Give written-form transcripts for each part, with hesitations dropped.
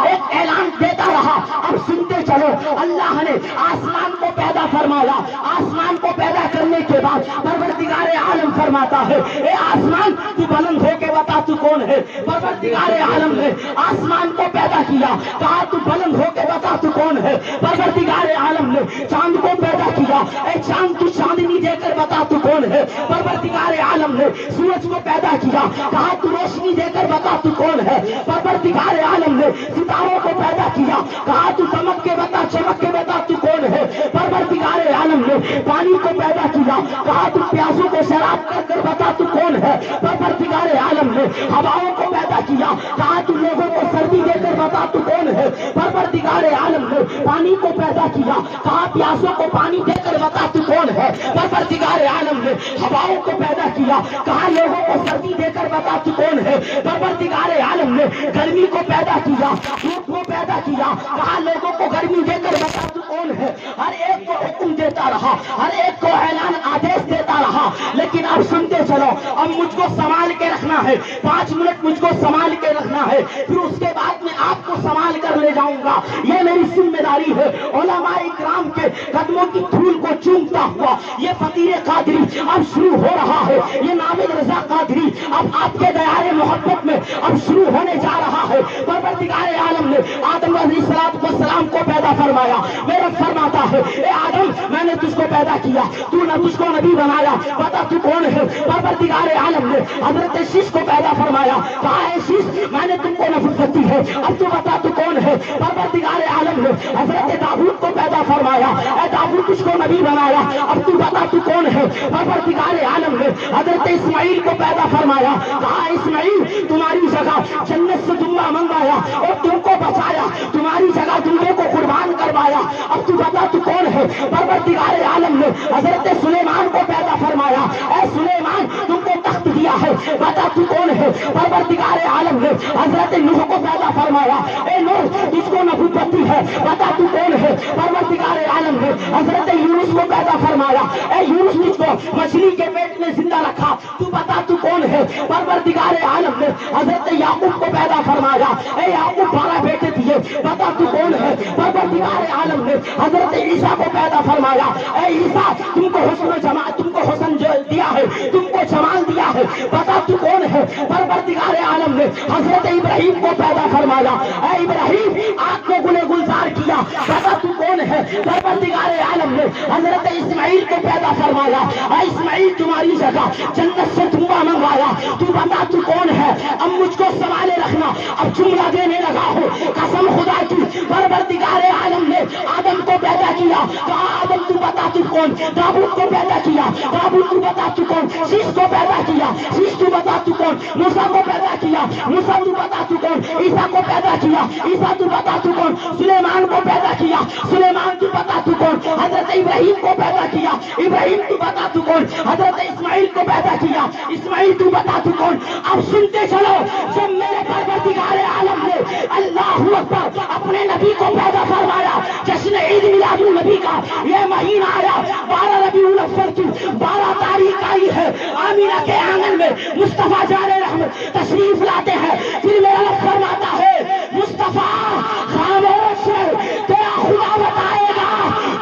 ایک اعلان دیتا رہا. اب سنتے چلو, اللہ نے آسمان کو پیدا فرمایا. آسمان کو پیدا کرنے کے بعد پروردگار عالم فرماتا ہے, اے آسمان تو بلند ہو کے بتا تو کون ہے. پروردگار عالم نے آسمان کو پیدا کیا, کہا تو بلند ہو کے بتا تو کون ہے. پروردگار عالم نے چاند کو پیدا کیا, اے چاند تو چاندنی دے کر بتا تو کون ہے. پروردگار عالم نے سورج کو پیدا کیا, کہا تو روشنی دے کر بتا تو کون ہے. پروردگار عالم نے ستاروں کو پیدا کیا, کہا تو چمک کے بتا, چمک کے بتا تو کون ہے. پروردگار عالم نے پانی کو پیدا کیا, کہا تو پیاسوں کو شراب کر کر بتا تو کون ہے. پروردگار عالم نے ہواؤں کو پیدا کیا, کہا تو لوگوں کو سردی دے کر بتا تو کون ہے. پروردگار عالم نے پانی کو پیدا کیا, کہا پیاسوں کو پانی دے کر بتا تو کون ہے. پروردگار عالم نے ہواؤں کو پیدا کیا, کہا لوگوں کو سردی دے کر بتا تو کون ہے. پروردگار عالم نے گرمی کو پیدا کیا, دھوپ کو پیدا کیا, کہا لوگوں کو گرمی دے کر بتا تو کون ہے. ہر ایک کو حکم دیتا رہا, ہر ایک کو اعلان آدیش دیتا رہا. لیکن اب سنتے چلو, اب مجھ کو سنبھال کے رکھنا ہے, 5 منٹ مجھ کو سنبھال کے رکھنا ہے, پھر اس کے بعد میں آپ کو سنبھال کر لے جاؤں گا. یہ میری ذمہ داری ہے. علماء اکرام کے قدموں کی دھول کو چومتا ہوا یہ فقیر قادری اب شروع ہو رہا ہے. یہ ناوید رضا قادری اب آپ کے دیار محبت میں اب شروع ہونے جا رہا ہے. پروردگار عالم نے آدم علیہ السلام کو پیدا فرمایا. میرا فرماتا ہے, اے آدم میں نے تجھ کو پیدا کیا, تو نہ تجھ کو نبی بنایا, بتا تو کون ہے. پروردگار عالم نے حضرت شیش کو پیدا فرمایا, کہا ہے شیش میں نے تم کو نبوت دی ہے, اب تو بتا تو کون ہے. پروردگار عالم نے حضرت داؤد کو پیدا فرمایا, اے داؤد تجھ کو نبی بنایا, اب تو بتا تو کون ہے. پروردگار عالم نے حضرت اسماعیل کو پیدا فرمایا, کہا اسماعیل تمہاری جگہ جنت سے دمبا منگوایا اور تم کو بچایا, تمہاری جگہ دمبے کو قربان کروایا, اب تو بتا تو کون ہے. پروردگار عالم نے حضرت سلیمان کو پیدا فرمایا, اے سلیمان تم کو تخت دیا ہے, بتا تو کون ہے. پروردگار عالم نے حضرت نوح کو پیدا فرمایا, اے نوح تجھ کو نبوت دی ہے, بتا تو کون ہے. پروردگار عالم نے حضرت یونس کو پیدا فرمایا, اے یونس تجھ کو مچھلی کے پیٹ میں زندہ رکھا, تو بتا تو کون ہے. پروردگار عالم نے حضرت یعقوب کو پیدا فرمایا, اے یعقوب 12 بیٹے دیے, بتا تو کون ہے. پروردگار عالم نے حضرت عیسیٰ کو پیدا فرمایا, اے عیسیٰ تم کو حسن دیا ہے, تم کو جمال دیا ہے, بتا تو کون ہے. پروردگار عالم نے حضرت ابراہیم کو پیدا فرمایا, اے ابراہیم آگ کو گلے گلزار کیا, بتا تو کون ہے. پروردگار عالم نے حضرت اسماعیل کو پیدا فرمایا, اے اسماعیل تمہاری جگہ جنت سے دمبا منگوایا, تو بتا تو کون ہے. اب مجھ کو سنبھالے رکھنا, اب جملہ دینے لگا ہوں قسم خدا کی. پروردگار عالم نے آدم کو پیدا کیا, کہا آدم تو بتا تو کون. داؤد کو پیدا کیا, داؤد تو بتا تو کون. شیش کو پیدا کیا, شیش تو بتا تو کون. موسیٰ کو پیدا کیا, موسیٰ تو بتا تو کون. عیسیٰ کو پیدا کیا, عیسیٰ تو بتا تو کون. سلیمان کو پیدا کیا, سلیمان تو بتا تو کون. حضرت ابراہیم کو پیدا کیا, ابراہیم تو بتا تو کون. حضرت اسماعیل کو پیدا کیا, اسماعیل تو بتا تو کون. اب سنتے چلو, جب میرے پروردگار عالم نے اللہ اکبر اپنے نبی کو پیدا فرمایا, جشن عید میلاد النبی کا یہ مہینہ آیا, 12 ربیع الاول کی 12 تاریخ آئی ہے. آمینہ کے آنگن میں مصطفیٰ جان رحمت تشریف لاتے ہیں. پھر میرا رب فرماتا ہے, مصطفیٰ خاموش ہے, تیرا خدا بتائے گا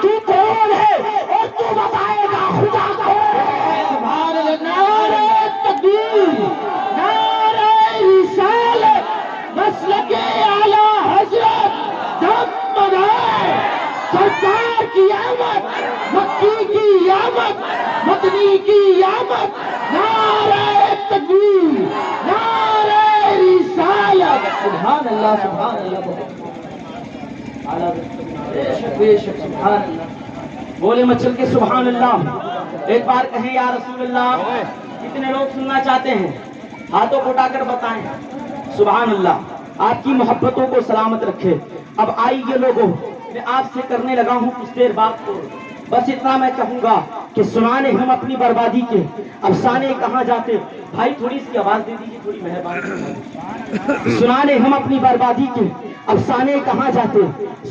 تو کون ہے, اور تو بتائے گا خدا کون ہے. سبحان اللہ. نعرہ تکبیر, نعرہ رسالت, مسلک اعلی حضرت دم ہے. سرکار کی آمد, مکی کی آمد, مدنی کی آمد. نعرہ تکبیر, نعرہ رسالت. سبحان اللہ, سبحان اللہ. بے شک سبحان اللہ. بولے مچل کے سبحان اللہ. ایک بار کہیں یا رسول اللہ. کتنے لوگ سننا چاہتے ہیں, ہاتھوں کو اٹھا کر بتائیں. سبحان اللہ. آپ کی محبتوں کو سلامت رکھے. اب آئیے لوگوں, میں آپ سے کرنے لگا ہوں کچھ دیر بات کو, بس اتنا میں کہوں گا کہ سنانے ہم اپنی بربادی کے افسانے کہاں جاتے. بھائی تھوڑی سی آواز دے دیجیے, تھوڑی مہربانی. سنانے ہم اپنی بربادی کے افسانے کہاں جاتے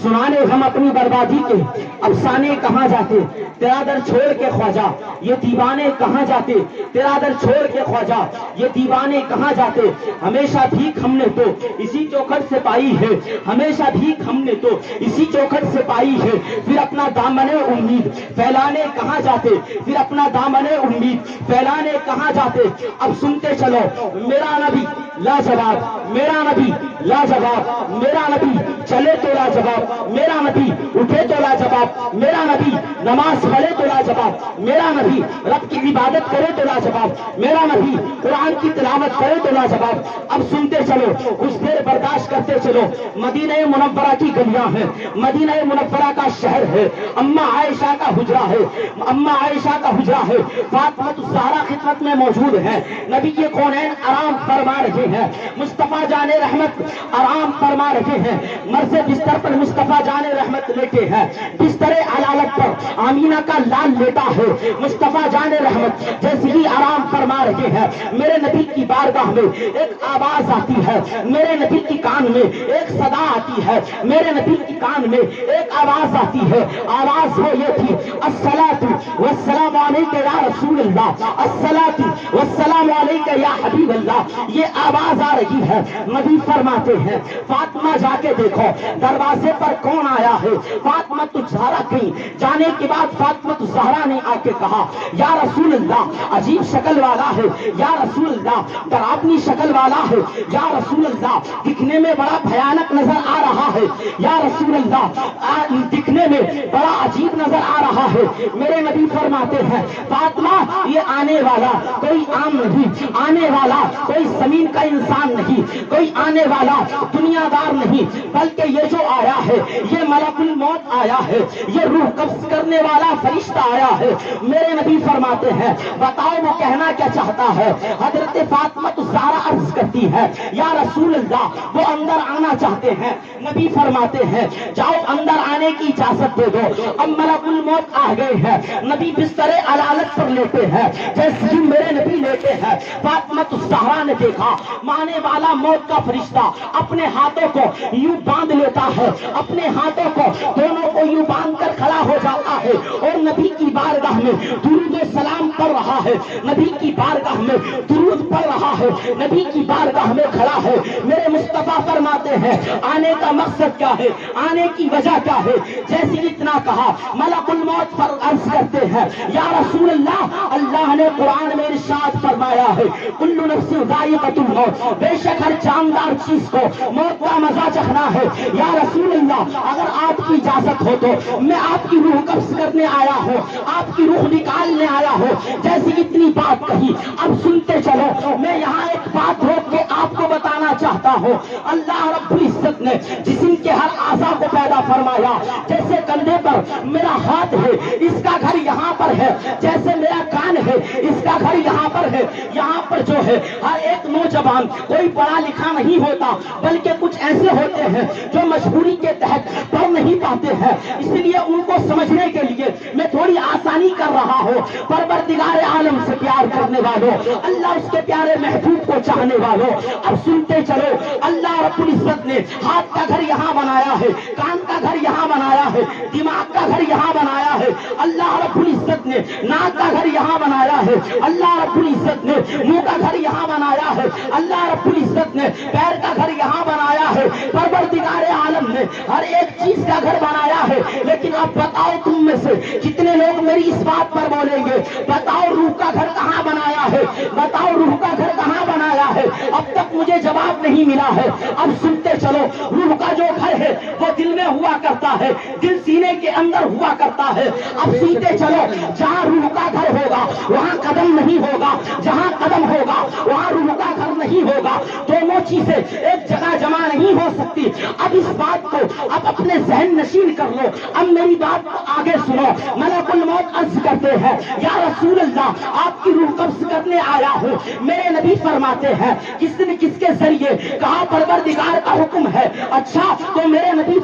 سنانے ہم اپنی بربادی کے، افسانے کہاں جاتے تیرا در چھوڑ کے خواجہ، یہ دیوانے کہاں جاتے تیرا در چھوڑ کے خواجہ، یہ دیوانے کہاں جاتے، ہمیشہ بھیک ہم نے تو اسی چوکھٹ سے پائی ہے، ہمیشہ بھیک ہم نے تو اسی چوکھٹ سے پائی ہے، پھر اپنا دامن امید پھیلانے کہاں جاتے، پھر اپنا دامن امید پھیلانے کہاں جاتے۔ اب سنتے چلو میرا نبی لاجواب، میرا نبی لاجواب، میرا نبی چلے تو لاجواب، میرا نبی اٹھے تو لاجواب، میرا نبی نماز پڑھے تو لاجواب، میرا نبی رب کی عبادت کرے تو لاجواب، میرا نبی قرآن کی تلاوت کرے تو لاجواب۔ اب سنتے چلو کچھ دیر برداشت کرتے چلو، مدینہ منورہ کی گلیاں ہیں، مدینہ منورہ کا شہر ہے، اما عائشہ کا حجرہ ہے، اما عائشہ کا حجرہ ہے، فاطمہ الزہرا خدمت میں موجود ہے، نبی کے کونین آرام فرما رہے ہیں، مصطفیٰ جان رحمت آرام فرما رہے ہیں، مرض بستر پر مصطفیٰ جان رحمت لیٹے ہیں، بستر علالت پر آمینہ کا لال لیٹا ہے، مصطفیٰ جان رحمت جیسے ہی آرام فرما رہے ہیں، میرے نبی کی بارگاہ میں ایک آواز آتی ہے، میرے نبی کی کان میں ایک صدا آتی ہے، میرے نبی کی کان میں ایک آواز آتی ہے، آواز وہ یہ تھی، الصلاۃ والسلام علیک یا رسول اللہ، الصلاۃ والسلام علیک یا حبیب اللہ، یہ آواز آ رہی ہے۔ نبی فرماتے ہیں فاطمہ جا کے دیکھو دروازے پر کون آیا ہے، فاطمہ الزہرا گئی، جانے کے بعد فاطمہ الزہرا نے آ کے کہا یا رسول اللہ عجیب شکل والا ہے، یا رسول اللہ ڈراؤنی شکل والا ہے، یا رسول اللہ دکھنے میں بڑا بھیانک نظر آ رہا ہے، یا رسول اللہ دکھنے میں بڑا عجیب نظر آ رہا ہے۔ میرے نبی فرماتے ہیں فاطمہ یہ آنے والا کوئی عام نہیں، آنے والا کوئی زمین کا انسان نہیں، کوئی آنے والا دنیا دار نہیں، بلکہ یہ جو آیا ہے یہ ملک الموت آیا ہے، یہ روح قبض کرنے والا فرشتہ آیا ہے۔ میرے نبی فرماتے ہیں بتاؤ وہ کہنا کیا چاہتا ہے۔ حضرت فاطمہ الزہرا عرض کرتی ہے یا رسول اللہ وہ اندر آنا چاہتے ہیں۔ نبی فرماتے ہیں جاؤ اندر آنے کی اجازت دے دو۔ اب ملک الموت آ گئے ہیں، نبی بستر علالت پر لیٹے ہیں، جیسے ہی میرے نبی لیٹے ہیں فاطمہ الزہرا نے دیکھا مانے والا موت کا فرشتہ اپنے ہاتھوں کو یوں باندھ لیتا ہے، اپنے ہاتھوں کو دونوں کو یوں باندھ کر کھڑا ہو جاتا ہے اور نبی کی بارگاہ میں درود و سلام پڑھ رہا ہے، نبی کی بارگاہ میں درود پڑھ رہا ہے، نبی کی بارگاہ میں کھڑا ہے۔ میرے مصطفیٰ فرماتے ہیں آنے کا مقصد کیا ہے، آنے کی وجہ کیا ہے۔ جیسے اتنا کہا ملک الموت پر عرض کرتے ہیں یا رسول اللہ اللہ نے قرآن میں ارشاد فرمایا ہے کل نفس ذائقۃ الموت، بے شک ہر جاندار چیز کو موت کا مزہ چکھنا ہے۔ یا رسول اللہ اگر آپ کی اجازت ہو تو میں آپ کی روح قبض کرنے آیا ہوں، آپ کی روح نکالنے آیا ہوں۔ جیسی اتنی بات کہی اب سنتے چلو، میں یہاں ایک بات روک کے آپ کو بتانا چاہتا ہوں۔ اللہ رب العزت نے جسم کے ہر اعضاء کو پیدا فرمایا، جیسے کندھے پر میرا ہاتھ ہے اس کا گھر یہاں پر ہے، جیسے میرا کان ہے اس کا گھر یہاں پر ہے۔ یہاں پر جو ہے ہر ایک نوجوان کوئی پڑھا لکھا نہیں ہوتا، بلکہ کچھ ایسے ہوتے ہیں جو مجبوری کے تحت پڑھ نہیں پاتے ہیں، اس لیے ان کو سمجھنے کے لیے میں تھوڑی آسانی کر رہا ہوں۔ پروردگار عالم سے پیار کرنے والوں، اللہ اس کے پیارے محبوب کو چاہنے والوں، اب سنتے چلو اللہ رب العزت نے ہاتھ کا گھر یہاں بنایا ہے، کان کا گھر یہاں بنایا ہے، دماغ کا گھر یہاں بنایا ہے، اللہ رب العزت نے ناک کا گھر یہاں بنایا ہے، اللہ رب العزت نے منہ کا گھر یہاں بنایا ہے، اللہ رب العزت نے پیر کا گھر یہاں بنایا ہے۔ پروردگار عالم نے ہر ایک چیز کا گھر بنایا ہے، لیکن اب بتاؤ تم میں سے کتنے لوگ میری اس بات پر بولیں گے بتاؤ روح کا گھر کہاں بنایا ہے، بتاؤ روح کا گھر کہاں بنایا ہے؟ اب تک مجھے جواب نہیں ملا ہے۔ اب سنتے چلو روح کا جو گھر ہے وہ دل میں ہوا کرتا ہے، دل سینے کے اندر ہوا کرتا ہے۔ اب سنتے چلو جہاں روح کا گھر ہوگا وہاں قدم نہیں ہوگا، جہاں قدم ہوگا وہاں روح کا گھر نہیں ہوگا، دونوں چیزیں ایک جگہ جمع نہیں ہو سکتی۔ اب اس بات کو اب اپنے ذہن نشین کر لو، اب میری بات کو آگے سنو۔ ملک الموت عرض کرتے ہیں یا رسول اللہ آپ کی روح قبض کرنے آیا ہوں۔ میرے نبی فرماتے ہیں کس نے کس کے ذریعے کہا پروردگار کا حکم ہے۔ اچھا تو میرے نبی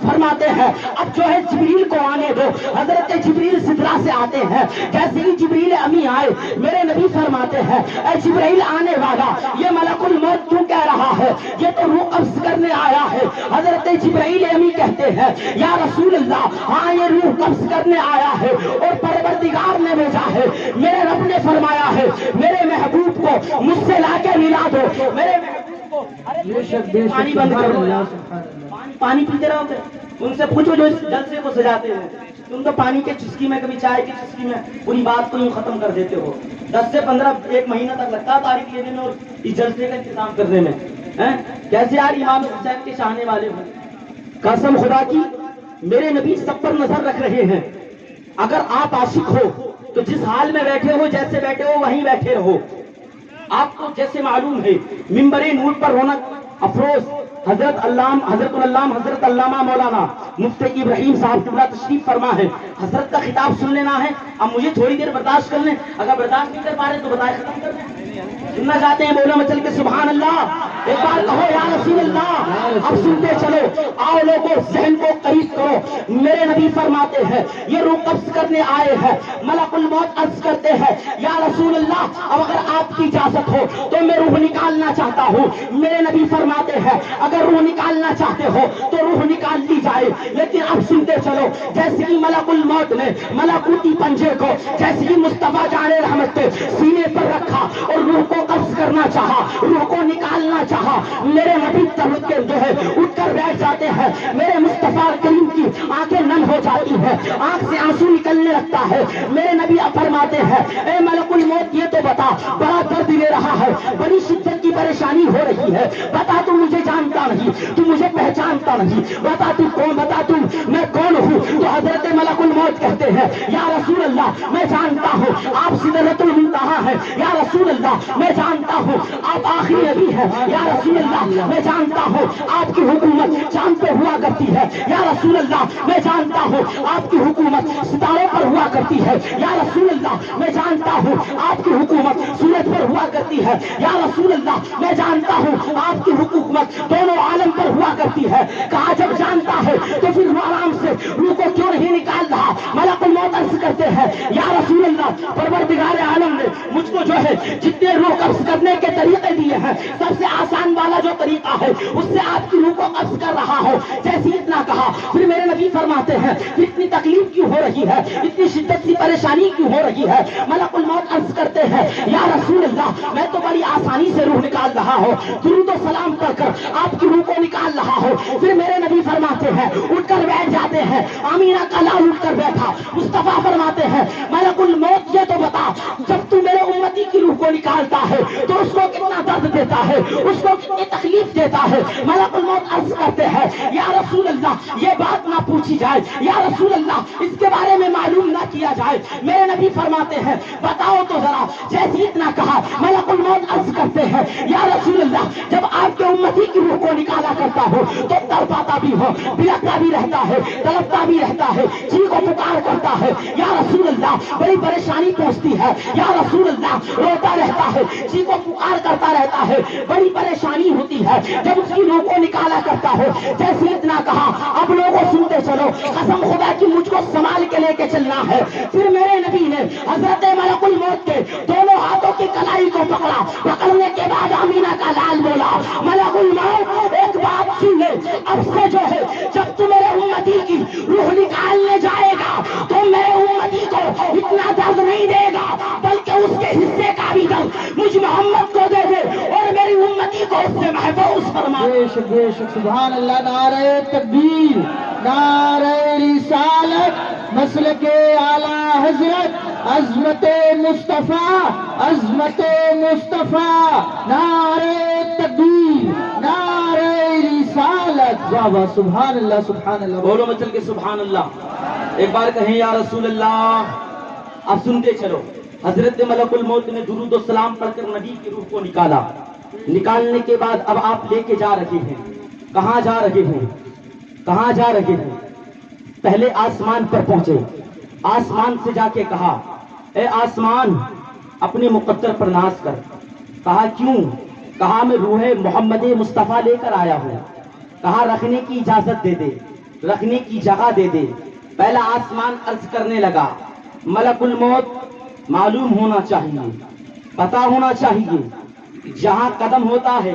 فرماتے ہیں اب جو ہے جبریل کو آنے دو. حضرت جبریل سدرا سے آتے ہیں. جیسے ہی جبریل امی آئے میرے نبی فرماتے ہیں اے جبریل آنے والا یہ ملک الموت کیوں کہہ رہا ہے؟ یہ تو روح قبض کرنے آیا ہے. حضرت جبریل امی کہتے ہیں یا رسول اللہ ہاں یہ روح قبض کرنے آیا ہے اور پروردگار نے بھیجا ہے. میرے رب نے فرمایا ہے میرے محبوب کو مجھ سے لا کے ملا دو. میرے محبوب کو پانی بند کرو. پانی پیتے رہو گے ان سے پوچھو جو اس جلسے کو سجاتے ہیں. تم تو پانی کے چسکی میں کبھی چائے کی چسکی میں پوری بات کو یوں ختم کر دیتے ہو. 10 سے 15 ایک مہینہ تک لگتا ہے تاریخ لینے میں اور اس جلسے کا انتظام کرنے میں. کیسے یار امام حسین کے چاہنے والے ہوں. قسم خدا کی میرے نبی سب پر نظر رکھ رہے ہیں. اگر آپ عاشق ہو تو جس حال میں بیٹھے ہو جیسے بیٹھے ہو وہیں بیٹھے رہو. آپ کو جیسے معلوم ہے منبر نور پر رونق افروز حضرت علامہ مولانا مفتی ابراہیم صاحب قبلہ تشریف فرما ہے. حضرت کا خطاب سن لینا ہے. اب مجھے تھوڑی دیر برداشت کر لیں. اگر برداشت نہیں کر پا رہے تو بتائیں ختم کر دیں. سننا چاہتے ہیں بولو مچل کے سبحان اللہ. ایک بار کہو یا رسول اللہ. اب سنتے چلو. آؤ لوگوں ذہن کو قریب کرو. میرے نبی فرماتے ہیں یہ روح قبض کرنے آئے ہیں. ملک الموت عرض کرتے ہیں یا رسول اللہ اب اگر آپ کی اجازت ہو تو میں روح نکالنا چاہتا ہوں. میرے نبی فرماتے ہیں اگر روح نکالنا چاہتے ہو تو روح نکال لی جائے. لیکن اب سنتے چلو. جیسے ہی ملک الموت نے ملکوتی پنجے کو جیسے ہی مصطفیٰ جان رحمت کے سینے پر رکھا اور روح کو قبض کرنا چاہا روح کو نکالنا چاہا میرے نبی تڑپ کے جو ہے اٹھ کر بیٹھ جاتے ہیں. میرے مصطفیٰ کریم کی آنکھیں نم ہو جاتی ہیں. آنکھ سے آنسو نکلنے لگتا ہے. میرے نبی فرماتے ہیں اے ملک الموت یہ تو بتا بڑا درد لے رہا ہے بڑی شدت کی پریشانی ہو رہی ہے. بتا تو مجھے جانتا نہیں تو مجھے پہچانتا نہیں. بتا تو کون بتا تم میں کون ہوں. تو حضرت ملک الموت کہتے ہیں یا رسول اللہ میں جانتا ہوں آپ سدرۃ المنتہا ہے. یا رسول اللہ میں جانتا ہوں آپ آخری نبی ہے. یا رسول اللہ میں جانتا ہوں آپ کی حکومت چاند پہ ہوا کرتی ہے. یا رسول اللہ میں جانتا ہوں آپ کی حکومت ستاروں پر ہوا کرتی ہے. یا رسول اللہ میں جانتا ہوں آپ کی حکومت سورج پر ہوا کرتی ہے. یا رسول اللہ میں جانتا ہوں آپ کی حکومت دونوں عالم پر ہوا کرتی ہے. کہا جب جانتا ہے تو پھر وہ آرام سے روح کو کیوں نہیں نکال رہا. ملک الموت عرض کرتے ہیں یا رسول اللہ پروردگار عالم نے مجھ کو جو ہے جتنے روح قبض کرنے کے طریقے دیے ہیں سب سے آسان والا جو طریقہ ہے اس سے آپ کی روح کو قبض کر رہا ہو. جیسے اتنا کہا پھر میرے نبی فرماتے ہیں اتنی تکلیف کیوں ہو رہی ہے اتنی شدت کی پریشانی کیوں ہو رہی ہے. ملک الموت عرض کرتے ہیں یا رسول اللہ میں تو بڑی آسانی سے روح نکال رہا ہوں. درود و سلام پڑھ کر آپ کی روح کو نکال رہا ہوں. پھر میرے نبی فرماتے ہیں اٹھ کر بیٹھ جاتے ہیں. آمینہ کا لال اٹھ کر بیٹھا. مصطفیٰ فرماتے ہیں ملک الموت یہ تو بتا جب تو میرے امتی کی روح کو نکالتا ہے تو اس کو کتنا درد دیتا ہے اس کو کتنی تکلیف دیتا ہے. ملک الموت عرض کرتے ہیں یا رسول اللہ یہ بات نہ پوچھی جائے. یا رسول اللہ اس کے بارے میں معلوم نہ کیا جائے. میرے نبی فرماتے ہیں بتاؤ تو ذرا. جیسے اتنا کہا ملک الموت عرض کرتے ہیں یا رسول اللہ جب آپ کے امتی کی روح کو نکالا کرتا ہو تو تڑپاتا بھی ہو بلکتا بھی رہتا ہے تڑپتا بھی رہتا ہے جی کو پکار کرتا ہے. یا رسول اللہ بڑی پریشانی پہنچتی ہے. یا رسول اللہ روتا رہتا ہے جی کو پکار کرتا رہتا ہے بڑی پریشانی ہوتی ہے جب اس کی روح کو نکالا کرتا ہو. جیسے اتنا کہا اب لوگوں سنتے چلو. قسم خدا کی مجھ کو سنبھال کے لے کے چلنا ہے. پھر میرے نبی نے حضرت ملک الموت کے دونوں ہاتھوں کی کلائی کو پکڑا. پکڑنے کے بعد آمینہ کا لال بولا ملک الموت ایک بات سن لے اب سے جو ہے جب تو میرے امتی کی روح نکالنے جائے گا تو میرے امتی کو اتنا درد نہیں دے گا بلکہ اس کے حصے کا بھی درد مجھ محمد کو دے دے اور میری امتی کو اس سے محفوظ فرما. بے شک سبحان اللہ. نعرہ تکبیر نعرہ رسالت مسلک اعلی حضرت عظمت مصطفیٰ عظمت مصطفیٰ. نعرہ تکبیر نعرہ رسالت. واہ واہ سبحان اللہ سبحان اللہ. بولو مچل کے سبحان اللہ. ایک بار کہیں یا رسول اللہ. اب سنتے چلو. حضرت ملک الموت نے درود و سلام پڑھ کر نبی کی روح کو نکالا. نکالنے کے بعد اب آپ لے کے جا رہے ہیں. کہاں جا رہے ہیں کہاں جا رہے ہیں. پہلے آسمان پر پہنچے. آسمان سے جا کے کہا اے آسمان اپنے مقدر پر ناز کر. کہا کیوں. کہا میں روح محمد مصطفیٰ لے کر آیا ہوں. کہا رکھنے کی اجازت دے دے. رکھنے کی جگہ دے دے. پہلا آسمان عرض کرنے لگا ملک الموت معلوم ہونا چاہیے, پتا ہونا چاہیے, جہاں قدم ہوتا ہے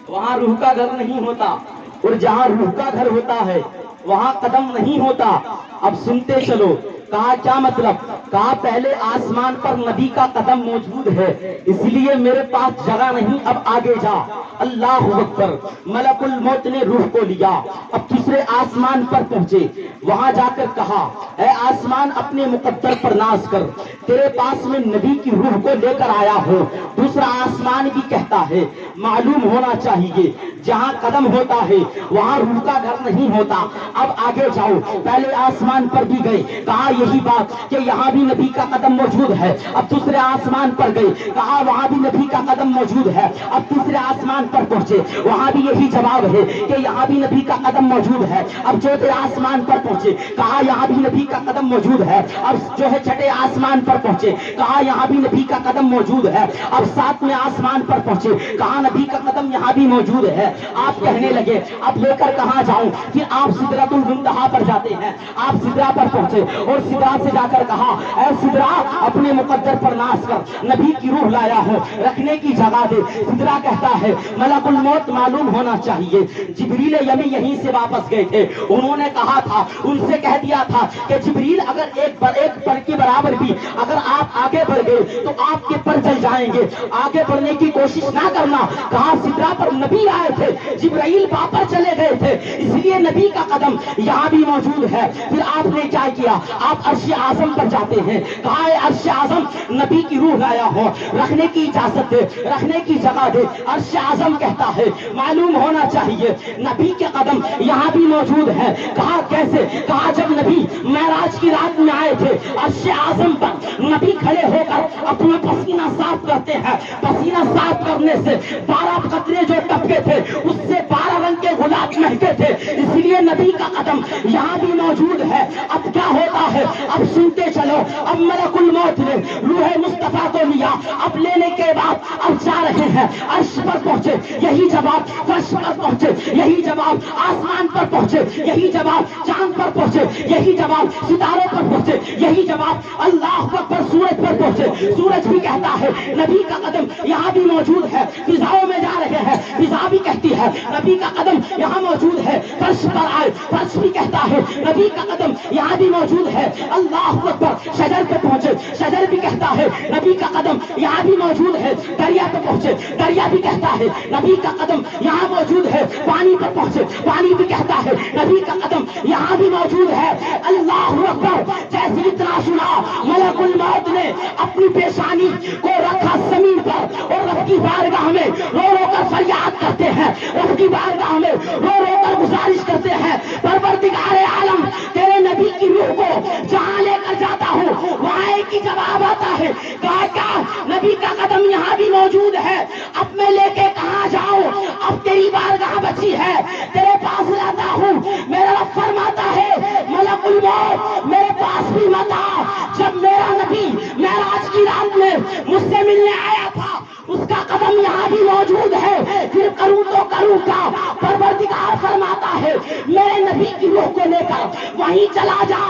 وہاں روح کا گھر نہیں ہوتا, اور جہاں روح کا گھر ہوتا ہے وہاں قدم نہیں ہوتا. اب سنتے چلو. کہا کیا مطلب؟ کہا پہلے آسمان پر نبی کا قدم موجود ہے, اس لیے میرے پاس جگہ نہیں, اب آگے جا. اللہ اکبر. ملک الموت نے روح کو لیا. اب دوسرے آسمان پر پہنچے, وہاں جا کر کہا اے آسمان اپنے مقدر پر ناز کر, تیرے پاس میں نبی کی روح کو لے کر آیا ہوں. دوسرا آسمان بھی کہتا ہے معلوم ہونا چاہیے جہاں قدم ہوتا ہے وہاں روح کا گھر نہیں ہوتا, اب آگے جاؤ. پہلے آسمان پر بھی گئے, کہا یہی بات کہ یہاں بھی نبی کا قدم موجود ہے. اب دوسرے آسمان پر گئے, کہا وہاں بھی نبی کا قدم موجود ہے. اب تیسرے آسمان پر پہنچے, وہاں بھی یہی جواب ہے کہ یہاں بھی نبی کا قدم موجود ہے. اب چوتھے آسمان پر پہنچے, کہا یہاں بھی نبی کا قدم موجود ہے. اب جو ہے چھٹے آسمان پر پہنچے, کہا یہاں بھی نبی کا قدم موجود ہے. اب ساتویں آسمان پر پہنچے, کہا نبی کا قدم یہاں بھی موجود ہے. آپ کہنے لگے اب لے کر کہاں جاؤں؟ پھر آپ سدرۃ المنتہا پر جاتے ہیں. آپ سدرا پر پہنچے اور سدرا سے جا کر کہا اے سدرا اپنے مقدر پر ناز کر, نبی کی روح لایا ہوں, رکھنے کی جگہ دے. سدرا کہتا ہے ملک الموت معلوم ہونا چاہیے. جبریل یمی یہیں سے واپس گئے تھے, انہوں نے کہا تھا, ان سے کہہ دیا تھا کہ جبریل اگر ایک پر کے برابر بھی اگر آپ آگے بڑھ گئے تو آپ کے پر جل جائیں گے, آگے بڑھنے کی کوشش نہ کرنا. کہا سدرا پر نبی آئے تھے, جبرائیل واپس چلے گئے تھے, اس لیے نبی کا قدم یہاں بھی موجود ہے. پھر آپ نے کیا کیا؟ آپ عرش اعظم پر جاتے ہیں, کہا ہے عرش اعظم نبی کی روح لایا ہو, رکھنے کی اجازت دے, رکھنے کی جگہ دے. عرش اعظم کہتا ہے معلوم ہونا چاہیے نبی کے قدم یہاں بھی موجود ہے. کہا کیسے؟ کہا جب نبی معراج کی رات میں آئے تھے, عرش اعظم پر نبی کھڑے ہو کر اپنا پسینہ صاف کرتے ہیں. پسینہ صاف کرنے سے 12 قطرے جو ٹپکے تھے اس سے 12 رنگ کے گلاب مہکے تھے, اس لیے نبی کا قدم یہاں بھی موجود ہے. اب کیا ہوتا ہے؟ اب سنتے چلو. اب ملک الموت نے روح مصطفیٰ کو لیا. اب لینے کے بعد اب جا رہے ہیں, عرش پر پہنچے یہی جواب, فرش پر پہنچے یہی جواب, آسمان پر پہنچے یہی جواب, چاند پر پہنچے یہی جواب, ستاروں پر پہنچے یہی جواب, اللہ اکبر سورج پر پہنچے. سورج بھی کہتا ہے نبی کا قدم یہاں بھی موجود ہے. فضاؤں میں جا رہے ہیں, فضا بھی کہتی ہے نبی کا قدم یہاں موجود ہے. فرش پر آئے, فرش بھی کہتا ہے نبی کا قدم یہاں بھی موجود ہے. اللہ اکبر شجر پہ پہنچے, شجر بھی کہتا ہے نبی کا قدم یہاں بھی موجود ہے. دریا پہ پہنچے, دریا بھی کہتا ہے نبی کا قدم یہاں موجود ہے. پانی پر پہنچے, پانی بھی کہتا ہے نبی کا قدم یہاں بھی موجود ہے. اللہ اکبر. جیسے اتنا سنا, ملک الموت نے اپنی پیشانی کو رکھا زمین پر اور رب کی بارگاہ میں رو رو کر فریاد کرتے ہیں, رب کی بارگاہ میں رو رو کر گزارش کرتے ہیں, پروردگار عالم تیرے نبی کی روح کو جہاں لے کر جاتا ہوں وہاں ایک ہی جواب آتا ہے, کہا کیا نبی کا قدم یہاں بھی موجود ہے. اب میں لے کے کہاں جاؤں؟ اب تیری بارگاہ بچی ہے, تیرے پاس لاتا ہوں. میرا رب فرماتا ہے ملک الموت میرے پاس بھی مت آ. جب میرا نبی معراج کی رات میں مجھ سے ملنے آیا تھا اس کا قدم یہاں بھی موجود ہے, پھر کروں تو کروں کیا؟ پروردگار فرماتا ہے میرے نبی کی روح کو لے کر وہیں چلا جا,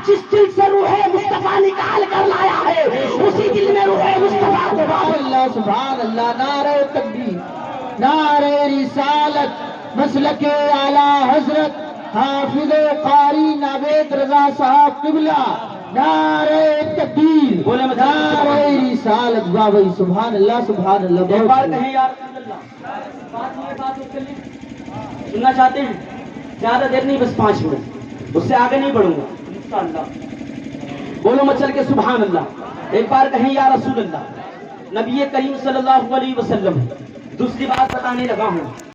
جس دل سے روح مصطفیٰ نکال کر لایا ہے اسی دل میں روح مصطفیٰ کو ڈال. اللہ سبحان اللہ. نعرہ تکبیر, نعرہ رسالت, مسلک اعلی حضرت حافظ قاری ناوید رضا صاحب قبلہ. نعرہ تکبیر, بولے مدد نعرہ رسالت. واہ بھائی سبحان اللہ سبحان اللہ. ایک بار کہیں یا رسول اللہ, بات کر لیں. سننا چاہتے ہیں؟ زیادہ دیر نہیں, بس 5 منٹ, اس سے آگے نہیں بڑھوں گا انشاءاللہ. بولو مچل کے سبحان اللہ. ایک بار کہیں یا رسول اللہ. نبی کریم صلی اللہ علیہ وسلم. دوسری بات بتانے لگا ہوں,